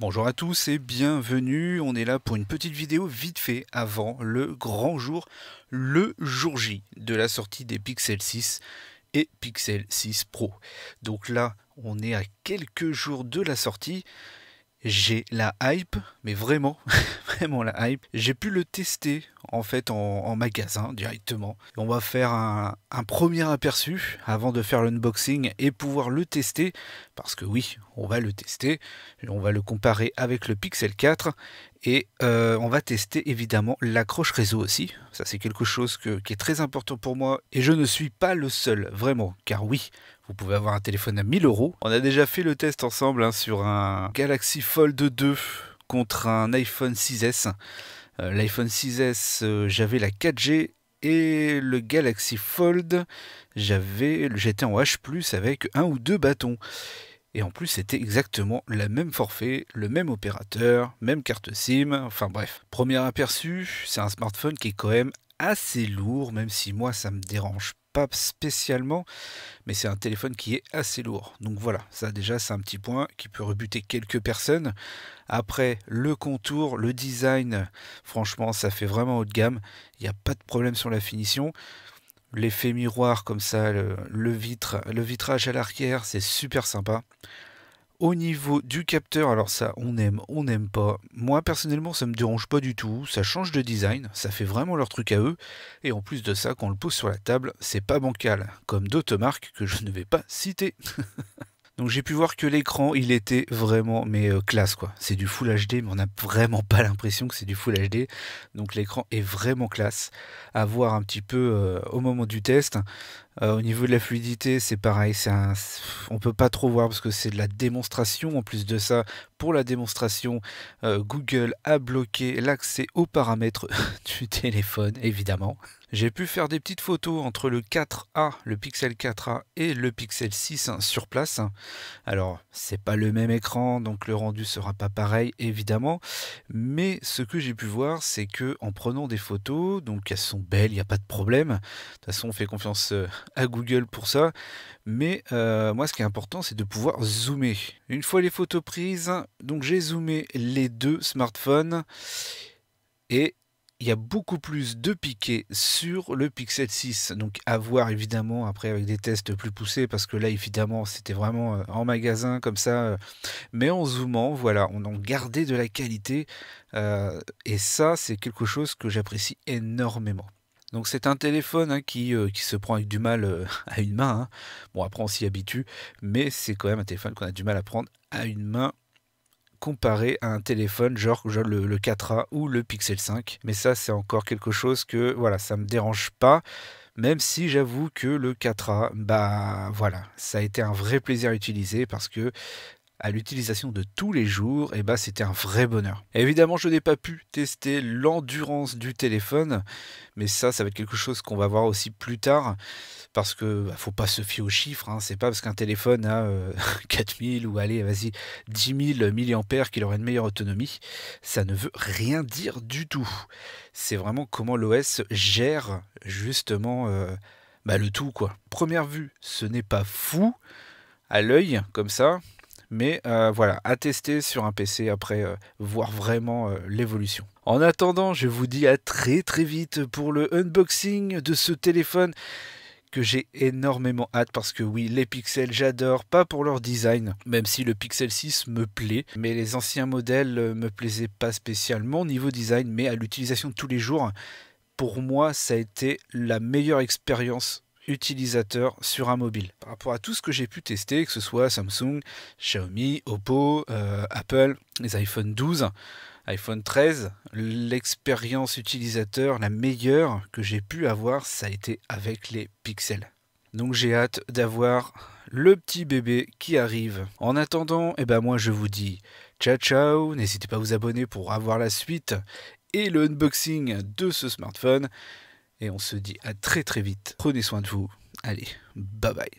Bonjour à tous et bienvenue, on est là pour une petite vidéo vite fait avant le grand jour, le jour J de la sortie des Pixel 6 et Pixel 6 Pro. Donc là, on est à quelques jours de la sortie. J'ai la hype, mais vraiment, vraiment la hype. J'ai pu le tester en fait en magasin directement. On va faire un premier aperçu avant de faire l'unboxing et pouvoir le tester. Parce que oui, on va le tester. On va le comparer avec le Pixel 4. Et on va tester évidemment l'accroche réseau aussi. Ça c'est quelque chose qui est très important pour moi. Et je ne suis pas le seul, vraiment. Car oui, vous pouvez avoir un téléphone à 1000 euros. On a déjà fait le test ensemble sur un Galaxy Fold 2 contre un iPhone 6S. L'iPhone 6S, j'avais la 4G et le Galaxy Fold, j'étais en H+ avec un ou deux bâtons. Et en plus, c'était exactement la même forfait, le même opérateur, même carte SIM, enfin bref. Premier aperçu, c'est un smartphone qui est quand même assez lourd, même si moi ça me dérange pas spécialement, mais c'est un téléphone qui est assez lourd. Donc voilà, ça déjà c'est un petit point qui peut rebuter quelques personnes. Après, le contour, le design, franchement ça fait vraiment haut de gamme, il n'y a pas de problème sur la finition. L'effet miroir comme ça, le vitrage à l'arrière, c'est super sympa. Au niveau du capteur, alors ça, on n'aime pas. Moi, personnellement, ça me dérange pas du tout. Ça change de design, ça fait vraiment leur truc à eux. Et en plus de ça, quand on le pose sur la table, c'est pas bancal, comme d'autres marques que je ne vais pas citer. Donc j'ai pu voir que l'écran, il était vraiment, mais classe quoi. C'est du Full HD, mais on n'a vraiment pas l'impression que c'est du Full HD. Donc l'écran est vraiment classe. À voir un petit peu au moment du test. Au niveau de la fluidité, c'est pareil. On peut pas trop voir parce que c'est de la démonstration. En plus de ça, pour la démonstration, Google a bloqué l'accès aux paramètres du téléphone, évidemment. J'ai pu faire des petites photos entre le 4A, le Pixel 4A et le Pixel 6 sur place. Alors, c'est pas le même écran, donc le rendu sera pas pareil, évidemment. Mais ce que j'ai pu voir, c'est que en prenant des photos, donc elles sont belles, il n'y a pas de problème. De toute façon, on fait confiance à Google pour ça. Mais moi, ce qui est important, c'est de pouvoir zoomer. Une fois les photos prises, donc j'ai zoomé les deux smartphones et il y a beaucoup plus de piqué sur le Pixel 6. Donc à voir évidemment après avec des tests plus poussés parce que là évidemment c'était vraiment en magasin comme ça. Mais en zoomant, voilà, on en gardait de la qualité. Et ça c'est quelque chose que j'apprécie énormément. Donc c'est un téléphone qui se prend avec du mal à une main. Hein. Bon après on s'y habitue, mais c'est quand même un téléphone qu'on a du mal à prendre à une main comparé à un téléphone genre le 4A ou le Pixel 5. Mais ça c'est encore quelque chose que voilà, ça me dérange pas. Même si j'avoue que le 4A, bah voilà, ça a été un vrai plaisir à utiliser parce que à l'utilisation de tous les jours, et bah c'était un vrai bonheur. Évidemment, je n'ai pas pu tester l'endurance du téléphone, mais ça va être quelque chose qu'on va voir aussi plus tard, parce que faut pas se fier aux chiffres, hein. C'est pas parce qu'un téléphone a 4000 ou allez, vas-y, 10 000 milliampères qu'il aura une meilleure autonomie. Ça ne veut rien dire du tout. C'est vraiment comment l'OS gère justement le tout, quoi. Première vue, ce n'est pas fou à l'œil comme ça. Mais voilà, à tester sur un PC après, voir vraiment l'évolution. En attendant, je vous dis à très très vite pour le unboxing de ce téléphone que j'ai énormément hâte parce que oui, les pixels j'adore, pas pour leur design, même si le Pixel 6 me plaît, mais les anciens modèles me plaisaient pas spécialement niveau design, mais à l'utilisation de tous les jours, pour moi ça a été la meilleure expérience utilisateur sur un mobile. Par rapport à tout ce que j'ai pu tester, que ce soit Samsung, Xiaomi, Oppo, Apple, les iPhone 12, iPhone 13, l'expérience utilisateur la meilleure que j'ai pu avoir, ça a été avec les pixels. Donc j'ai hâte d'avoir le petit bébé qui arrive. En attendant, moi je vous dis ciao ciao, n'hésitez pas à vous abonner pour avoir la suite et le unboxing de ce smartphone. Et on se dit à très très vite. Prenez soin de vous. Allez, bye bye.